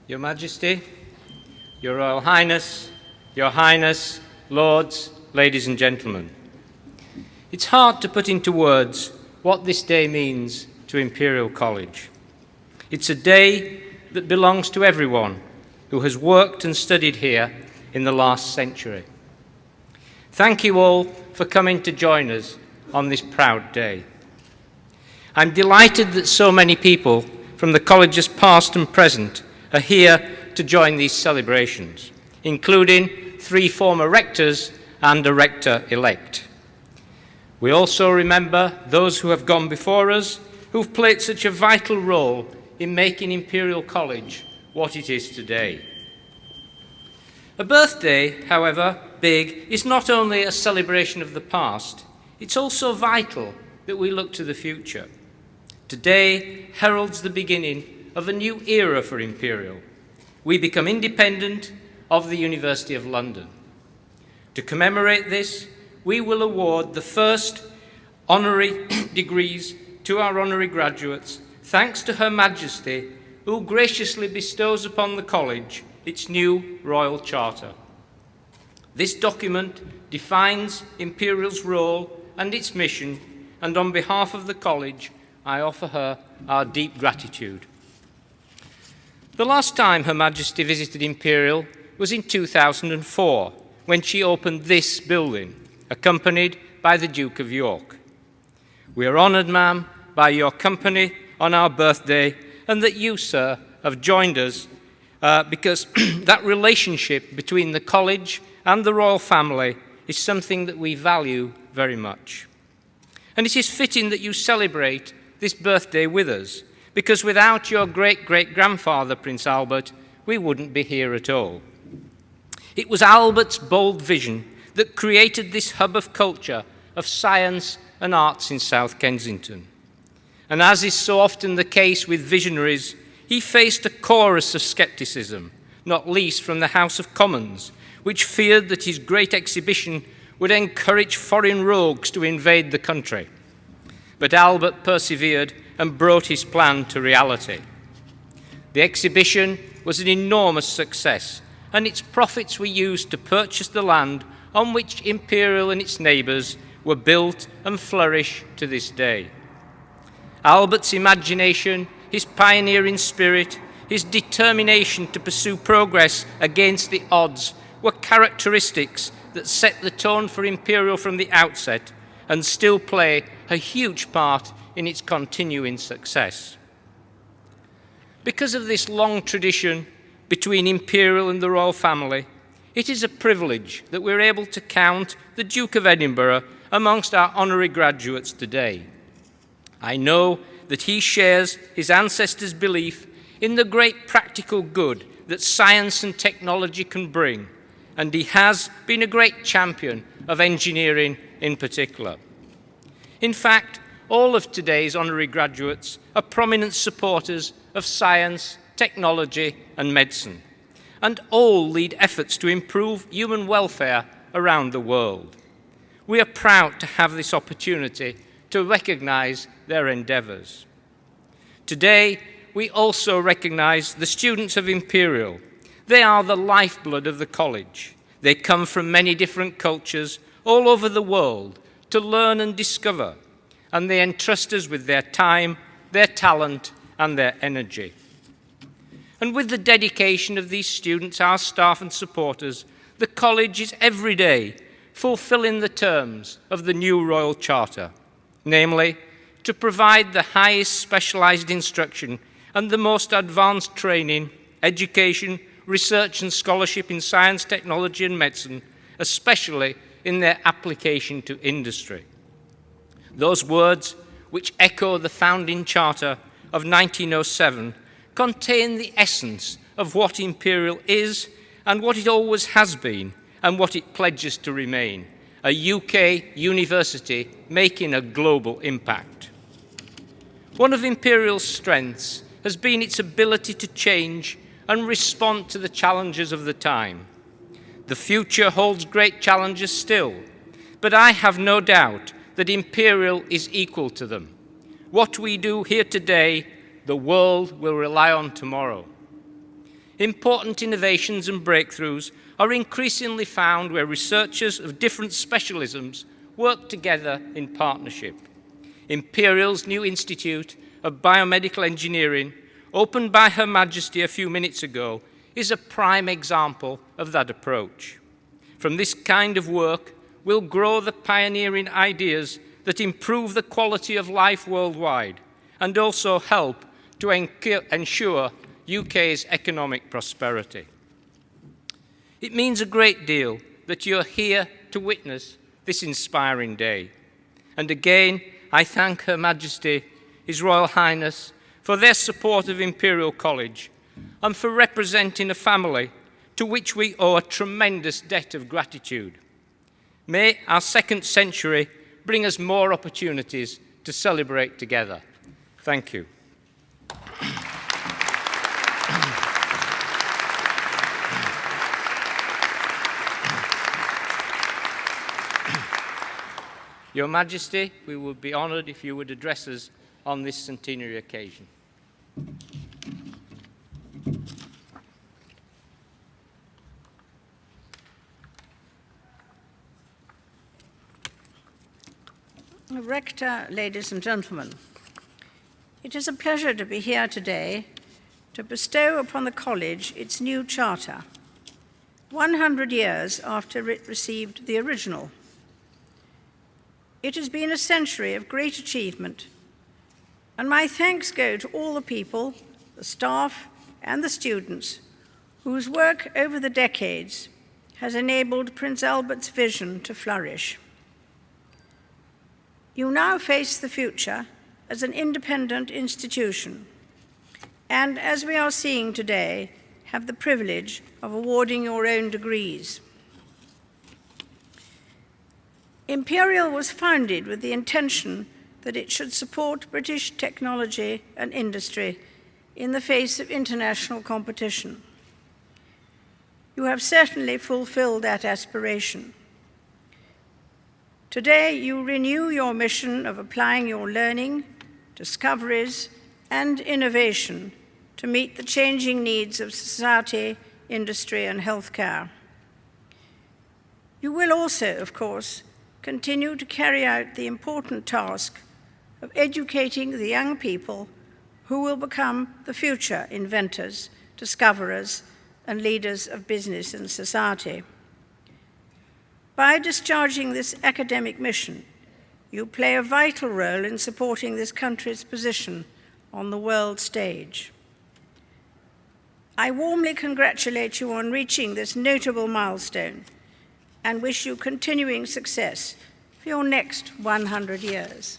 Your Majesty, Your Royal Highness, Your Highness, Lords, ladies and gentlemen. It's hard to put into words what this day means to Imperial College. It's a day that belongs to everyone who has worked and studied here in the last century. Thank you all for coming to join us on this proud day. I'm delighted that so many people from the colleges past and present are here to join these celebrations, including 3 former rectors and a rector-elect. We also remember those who have gone before us, who've played such a vital role in making Imperial College what it is today. A birthday, however big, is not only a celebration of the past, it's also vital that we look to the future. Today heralds the beginning of a new era for Imperial. We become independent of the University of London. To commemorate this, we will award the first honorary degrees to our honorary graduates, thanks to Her Majesty, who graciously bestows upon the college its new Royal Charter. This document defines Imperial's role and its mission, and on behalf of the college, I offer her our deep gratitude. The last time Her Majesty visited Imperial was in 2004, when she opened this building, accompanied by the Duke of York. We are honoured, ma'am, by your company on our birthday, and that you, sir, have joined us because that relationship between the college and the royal family is something that we value very much. And it is fitting that you celebrate this birthday with us, because without your great-great-grandfather, Prince Albert, we wouldn't be here at all. It was Albert's bold vision that created this hub of culture, of science and arts in South Kensington. And as is so often the case with visionaries, he faced a chorus of scepticism, not least from the House of Commons, which feared that his great exhibition would encourage foreign rogues to invade the country. But Albert persevered and brought his plan to reality. The exhibition was an enormous success, and its profits were used to purchase the land on which Imperial and its neighbours were built and flourish to this day. Albert's imagination, his pioneering spirit, his determination to pursue progress against the odds were characteristics that set the tone for Imperial from the outset and still play a huge part in its continuing success. Because of this long tradition between Imperial and the royal family, it is a privilege that we're able to count the Duke of Edinburgh amongst our honorary graduates today. I know that he shares his ancestors' belief in the great practical good that science and technology can bring, and he has been a great champion of engineering in particular. In fact, all of today's honorary graduates are prominent supporters of science, technology, and medicine, and all lead efforts to improve human welfare around the world. We are proud to have this opportunity to recognise their endeavours. Today, we also recognise the students of Imperial. They are the lifeblood of the college. They come from many different cultures all over the world to learn and discover, and they entrust us with their time, their talent, and their energy. And with the dedication of these students, our staff and supporters, the college is every day fulfilling the terms of the new Royal Charter, namely, to provide the highest specialised instruction and the most advanced training, education, research and scholarship in science, technology and medicine, especially in their application to industry. Those words, which echo the founding charter of 1907, contain the essence of what Imperial is and what it always has been and what it pledges to remain, a UK university making a global impact. One of Imperial's strengths has been its ability to change and respond to the challenges of the time. The future holds great challenges still, but I have no doubt that Imperial is equal to them. What we do here today, the world will rely on tomorrow. important innovations and breakthroughs are increasingly found where researchers of different specialisms work together in partnership. Imperial's new Institute of Biomedical Engineering, opened by Her Majesty a few minutes ago, is a prime example of that approach. From this kind of work will grow the pioneering ideas that improve the quality of life worldwide and also help to ensure UK's economic prosperity. It means a great deal that you're here to witness this inspiring day. And again, I thank Her Majesty, His Royal Highness, for their support of Imperial College and for representing a family to which we owe a tremendous debt of gratitude. May our second century bring us more opportunities to celebrate together. Thank you. Your Majesty, we would be honoured if you would address us on this centenary occasion. Rector, ladies and gentlemen, it is a pleasure to be here today to bestow upon the College its new charter, 100 years after it received the original. It has been a century of great achievement, and my thanks go to all the people, the staff, and the students whose work over the decades has enabled Prince Albert's vision to flourish. You now face the future as an independent institution, and as we are seeing today, have the privilege of awarding your own degrees. Imperial was founded with the intention that it should support British technology and industry in the face of international competition. You have certainly fulfilled that aspiration. Today, you renew your mission of applying your learning, discoveries, and innovation to meet the changing needs of society, industry, and healthcare. You will also, of course, continue to carry out the important task of educating the young people who will become the future inventors, discoverers, and leaders of business and society. By discharging this academic mission, you play a vital role in supporting this country's position on the world stage. I warmly congratulate you on reaching this notable milestone and wish you continuing success for your next 100 years.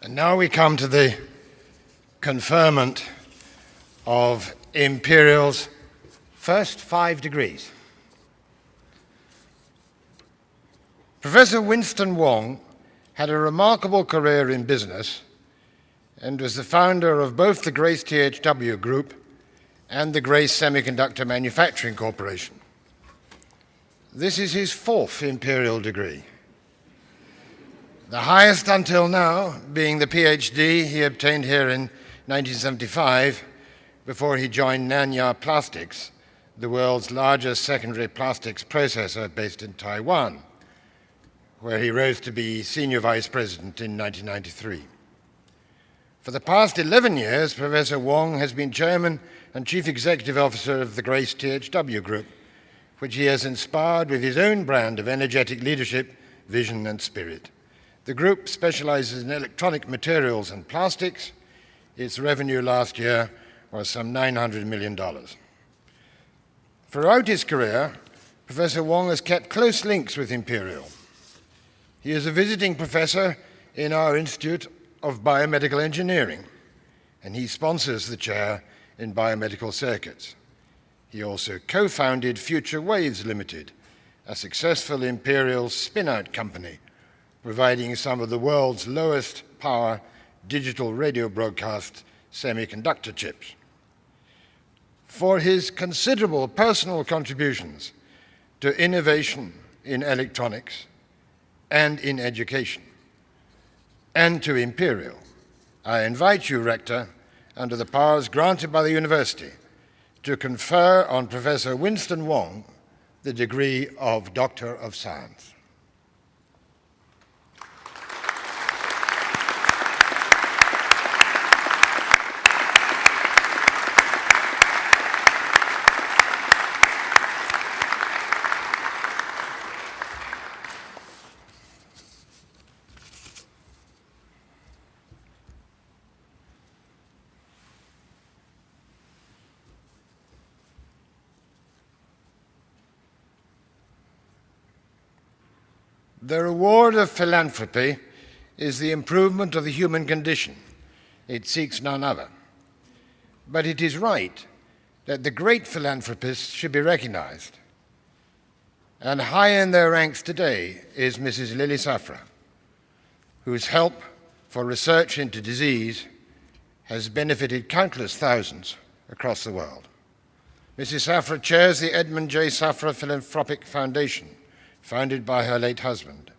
And now we come to the conferment of Imperial's first 5 degrees. Professor Winston Wong had a remarkable career in business and was the founder of both the Grace THW Group and the Grace Semiconductor Manufacturing Corporation. This is his 4th Imperial degree, the highest until now being the PhD he obtained here in 1975 before he joined Nanya Plastics, the world's largest secondary plastics processor based in Taiwan, where he rose to be Senior Vice President in 1993. For the past 11 years, Professor Wong has been Chairman and Chief Executive Officer of the Grace THW Group, which he has inspired with his own brand of energetic leadership, vision, and spirit. The group specializes in electronic materials and plastics. Its revenue last year was some $900 million. Throughout his career, Professor Wong has kept close links with Imperial. He is a visiting professor in our Institute of Biomedical Engineering, and he sponsors the chair in biomedical circuits. He also co-founded Future Waves Limited, a successful Imperial spin-out company, providing some of the world's lowest power digital radio broadcast semiconductor chips. For his considerable personal contributions to innovation in electronics and in education, and to Imperial, I invite you, Rector, under the powers granted by the University, to confer on Professor Winston Wong the degree of Doctor of Science. The reward of philanthropy is the improvement of the human condition. It seeks none other. But it is right that the great philanthropists should be recognized. And high in their ranks today is Mrs. Lily Safra, whose help for research into disease has benefited countless thousands across the world. Mrs. Safra chairs the Edmund J. Safra Philanthropic Foundation, founded by her late husband,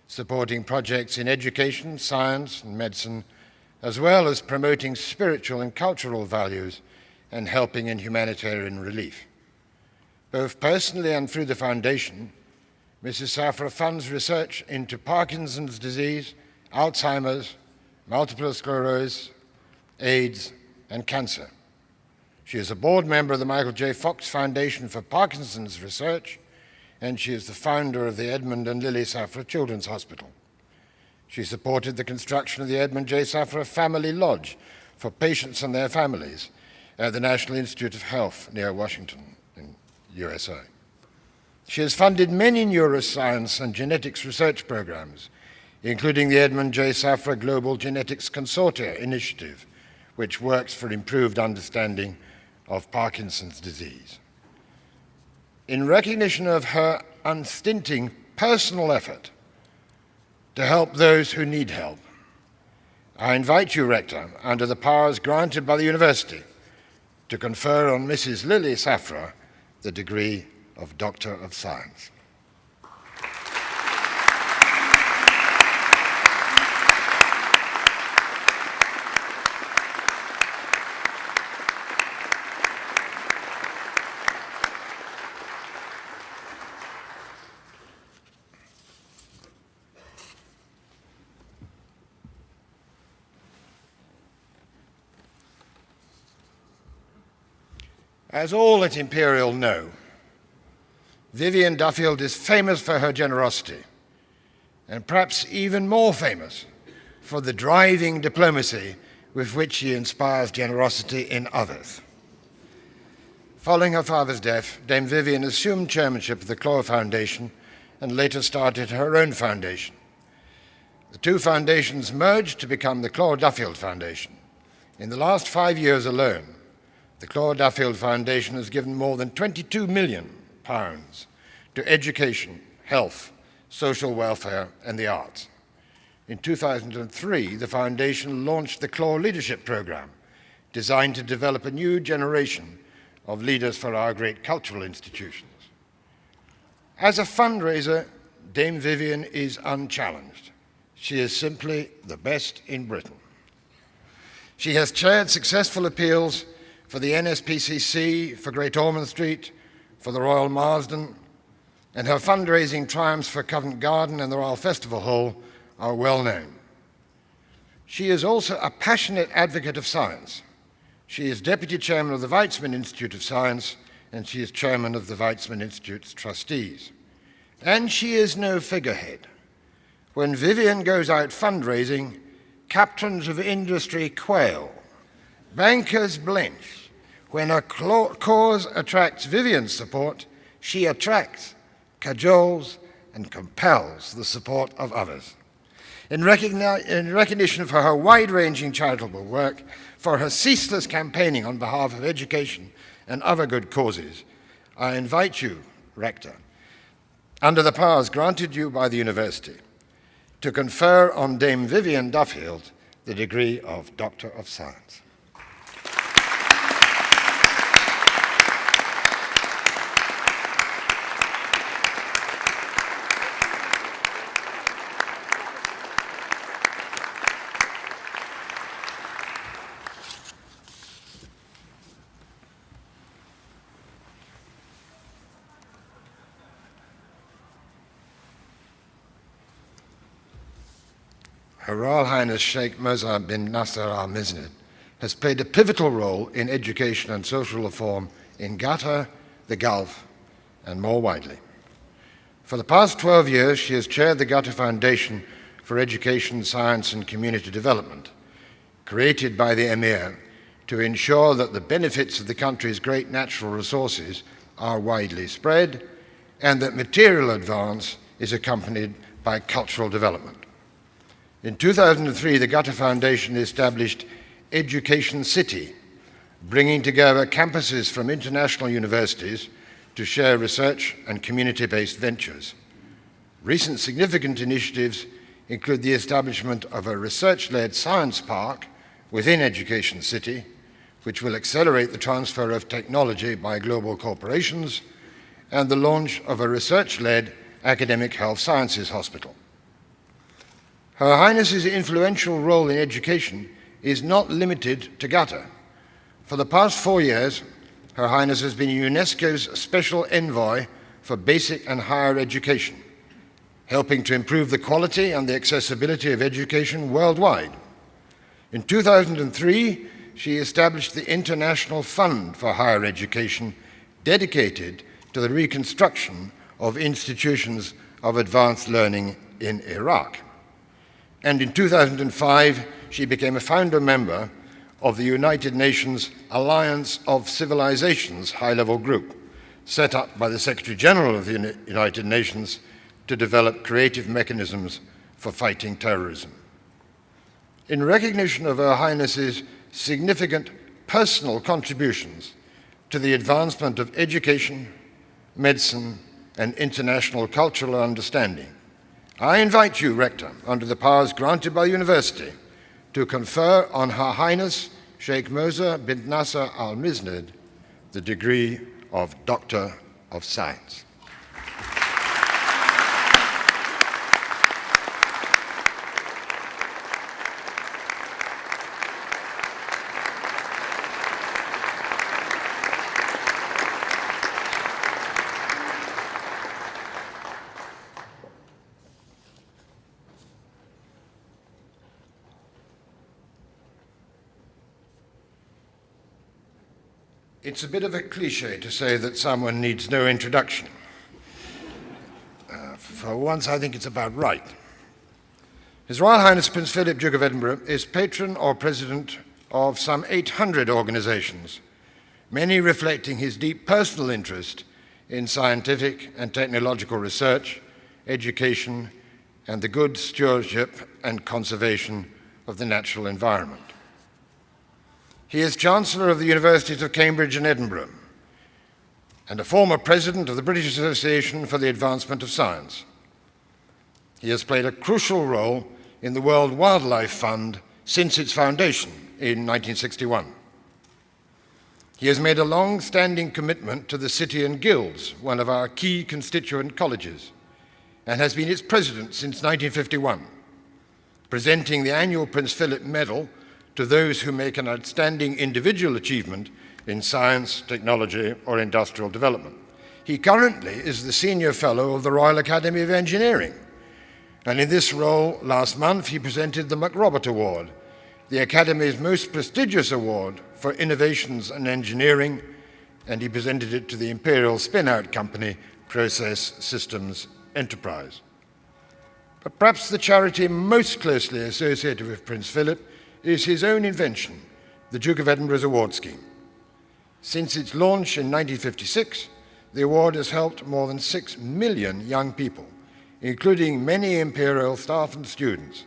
supporting projects in education, science, and medicine, as well as promoting spiritual and cultural values and helping in humanitarian relief. Both personally and through the foundation, Mrs. Safra funds research into Parkinson's disease, Alzheimer's, multiple sclerosis, AIDS, and cancer. She is a board member of the Michael J. Fox Foundation for Parkinson's Research, and she is the founder of the Edmund and Lily Safra Children's Hospital. She supported the construction of the Edmund J. Safra Family Lodge for patients and their families at the National Institute of Health near Washington in USA. She has funded many neuroscience and genetics research programs, including the Edmund J. Safra Global Genetics Consortia Initiative, which works for improved understanding of Parkinson's disease. In recognition of her unstinting personal effort to help those who need help, I invite you, Rector, under the powers granted by the University, to confer on Mrs. Lily Safra the degree of Doctor of Science. As all at Imperial know, Vivian Duffield is famous for her generosity, and perhaps even more famous for the driving diplomacy with which she inspires generosity in others. Following her father's death, Dame Vivian assumed chairmanship of the Clore Foundation and later started her own foundation. The two foundations merged to become the Clore Duffield Foundation. In the last 5 years alone, the Clore Duffield Foundation has given more than £22 million to education, health, social welfare, and the arts. In 2003, the foundation launched the Clore Leadership Program, designed to develop a new generation of leaders for our great cultural institutions. As a fundraiser, Dame Vivian is unchallenged. She is simply the best in Britain. She has chaired successful appeals for the NSPCC, for Great Ormond Street, for the Royal Marsden, and her fundraising triumphs for Covent Garden and the Royal Festival Hall are well known. She is also a passionate advocate of science. She is Deputy Chairman of the Weizmann Institute of Science, and she is Chairman of the Weizmann Institute's trustees. And she is no figurehead. When Vivian goes out fundraising, captains of industry quail, bankers blench. When a cause attracts Vivian's support, she attracts, cajoles, and compels the support of others. In recognition for her wide-ranging charitable work, for her ceaseless campaigning on behalf of education and other good causes, I invite you, Rector, under the powers granted you by the University, to confer on Dame Vivian Duffield the degree of Doctor of Science. Her Royal Highness Sheikh Mirza bin Nasser Al Misnad has played a pivotal role in education and social reform in Qatar, the Gulf, and more widely. For the past 12 years, she has chaired the Qatar Foundation for Education, Science and Community Development, created by the Emir to ensure that the benefits of the country's great natural resources are widely spread and that material advance is accompanied by cultural development. In 2003, the Qatar Foundation established Education City, bringing together campuses from international universities to share research and community-based ventures. Recent significant initiatives include the establishment of a research-led science park within Education City, which will accelerate the transfer of technology by global corporations, and the launch of a research-led academic health sciences hospital. Her Highness's influential role in education is not limited to Qatar. For the past 4 years, Her Highness has been UNESCO's Special Envoy for Basic and Higher Education, helping to improve the quality and the accessibility of education worldwide. In 2003, she established the International Fund for Higher Education, dedicated to the reconstruction of institutions of advanced learning in Iraq. And in 2005, she became a founder member of the United Nations Alliance of Civilizations high-level group, set up by the Secretary General of the United Nations to develop creative mechanisms for fighting terrorism. In recognition of Her Highness's significant personal contributions to the advancement of education, medicine, and international cultural understanding, I invite you, Rector, under the powers granted by the University, to confer on Her Highness Sheikh Mirza bin Nasser Al Misnad the degree of Doctor of Science. It's a bit of a cliche to say that someone needs no introduction. For once, I think it's about right. His Royal Highness Prince Philip, Duke of Edinburgh, is patron or president of some 800 organizations, many reflecting his deep personal interest in scientific and technological research, education, and the good stewardship and conservation of the natural environment. He is Chancellor of the Universities of Cambridge and Edinburgh, and a former president of the British Association for the Advancement of Science. He has played a crucial role in the World Wildlife Fund since its foundation in 1961. He has made a long-standing commitment to the City and Guilds, one of our key constituent colleges, and has been its president since 1951, presenting the annual Prince Philip Medal to those who make an outstanding individual achievement in science, technology, or industrial development. He currently is the Senior Fellow of the Royal Academy of Engineering, and in this role, last month, he presented the McRobert Award, the Academy's most prestigious award for innovations in engineering, and he presented it to the Imperial spin-out company, Process Systems Enterprise. But perhaps the charity most closely associated with Prince Philip is his own invention, the Duke of Edinburgh's award scheme. Since its launch in 1956, the award has helped more than 6 million young people, including many Imperial staff and students,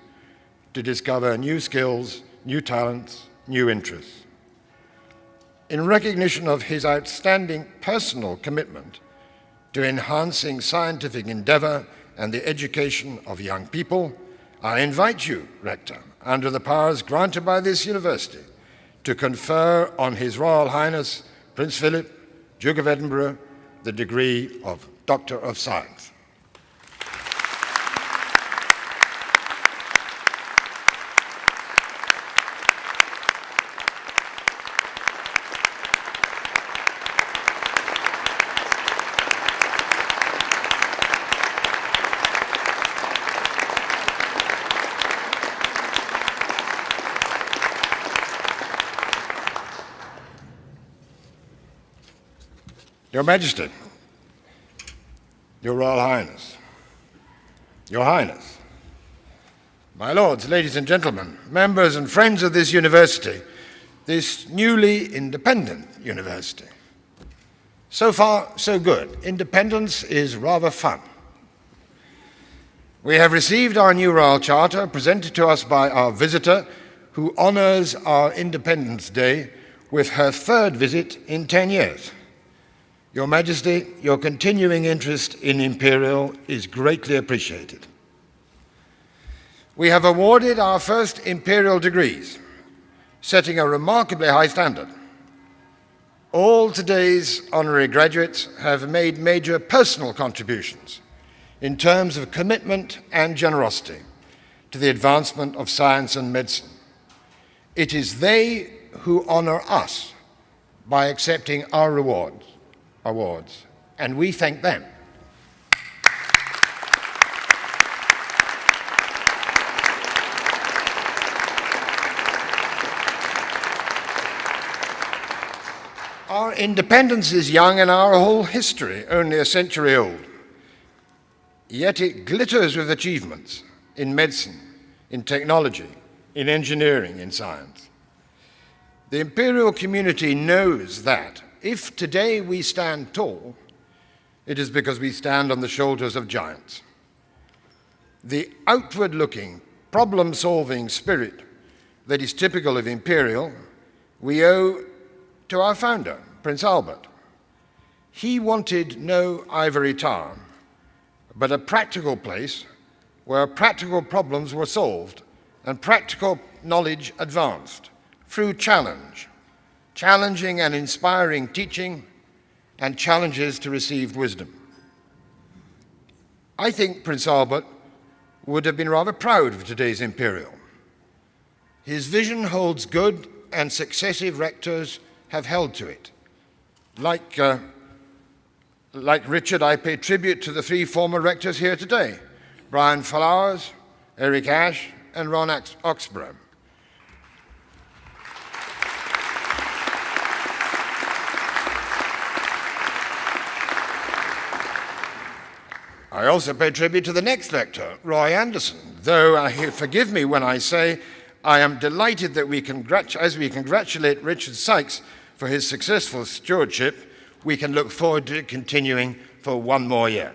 to discover new skills, new talents, new interests. in recognition of his outstanding personal commitment to enhancing scientific endeavour and the education of young people, I invite you, Rector, under the powers granted by this university, to confer on His Royal Highness Prince Philip, Duke of Edinburgh, the degree of Doctor of Science. Your Majesty, Your Royal Highness, Your Highness, my lords, ladies and gentlemen, members and friends of this university, this newly independent university. So far, so good. Independence is rather fun. We have received our new Royal Charter presented to us by our visitor, who honours our Independence Day with her third visit in 10 years. Your Majesty, your continuing interest in Imperial is greatly appreciated. We have awarded our first Imperial degrees, setting a remarkably high standard. All today's honorary graduates have made major personal contributions in terms of commitment and generosity to the advancement of science and medicine. It is they who honor us by accepting our awards, and we thank them. Our independence is young and our whole history only a century old. Yet it glitters with achievements in medicine, in technology, in engineering, in science. The Imperial community knows that if today we stand tall, it is because we stand on the shoulders of giants. The outward-looking, problem-solving spirit that is typical of Imperial, we owe to our founder, Prince Albert. He wanted no ivory tower, but a practical place where practical problems were solved and practical knowledge advanced through challenging and inspiring teaching, and challenges to received wisdom. I think Prince Albert would have been rather proud of today's Imperial. His vision holds good, and successive rectors have held to it. Like Richard, I pay tribute to the three former rectors here today, Brian Flowers, Eric Ashe, and Ron Oxborough. I also pay tribute to the next rector, Roy Anderson, though forgive me when I say I am delighted that as we congratulate Richard Sykes for his successful stewardship, we can look forward to it continuing for one more year.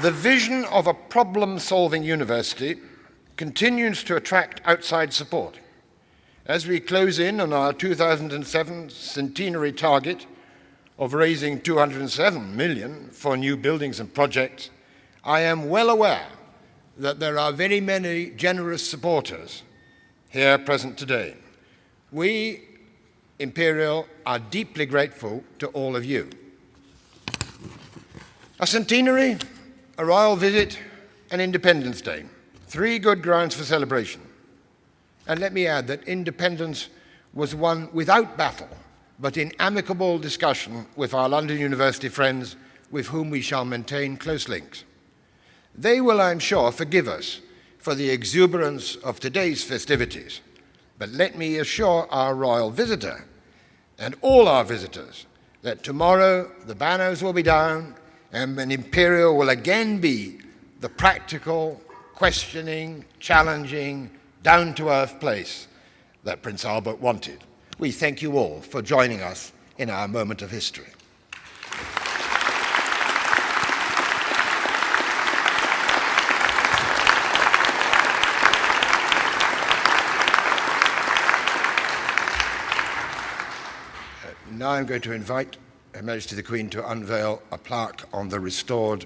The vision of a problem-solving university continues to attract outside support. As we close in on our 2007 Centenary target of raising $207 million for new buildings and projects, I am well aware that there are very many generous supporters here present today. We, Imperial, are deeply grateful to all of you. A centenary, a royal visit, and Independence Day. 3 good grounds for celebration. And let me add that independence was won without battle, but in amicable discussion with our London University friends with whom we shall maintain close links. They will, I'm sure, forgive us for the exuberance of today's festivities, but let me assure our royal visitor and all our visitors that tomorrow the banners will be down and an Imperial will again be the practical, questioning, challenging, down-to-earth place that Prince Albert wanted. We thank you all for joining us in our moment of history. Now I'm going to invite Her Majesty the Queen to unveil a plaque on the restored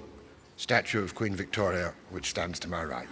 statue of Queen Victoria, which stands to my right.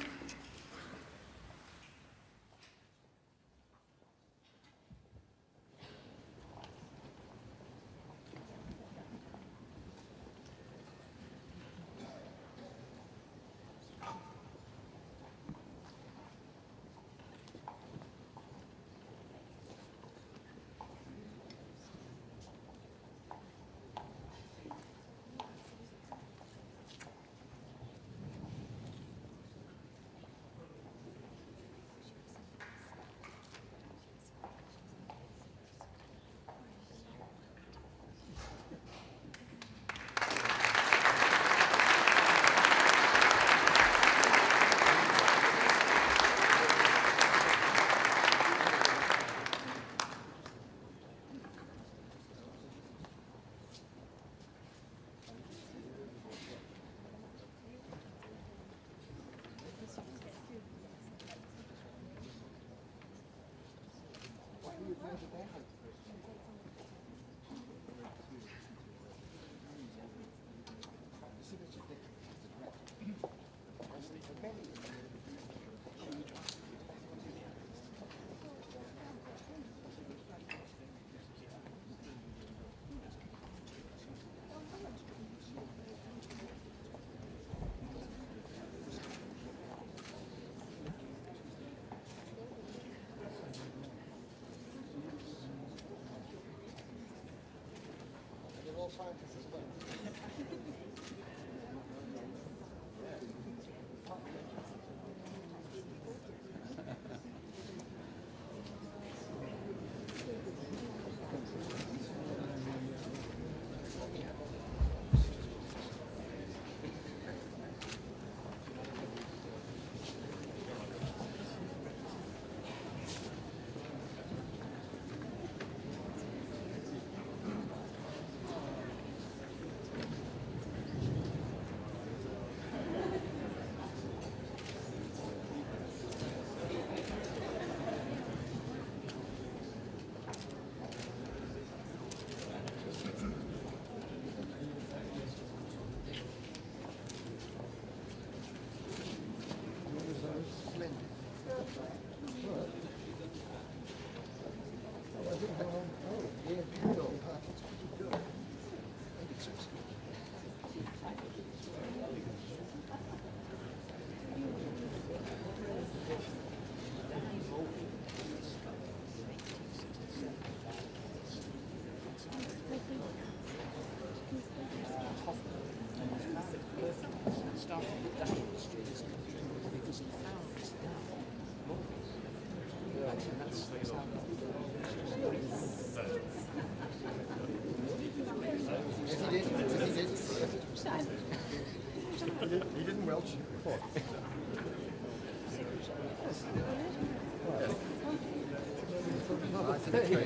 He didn't welch before. I think it's very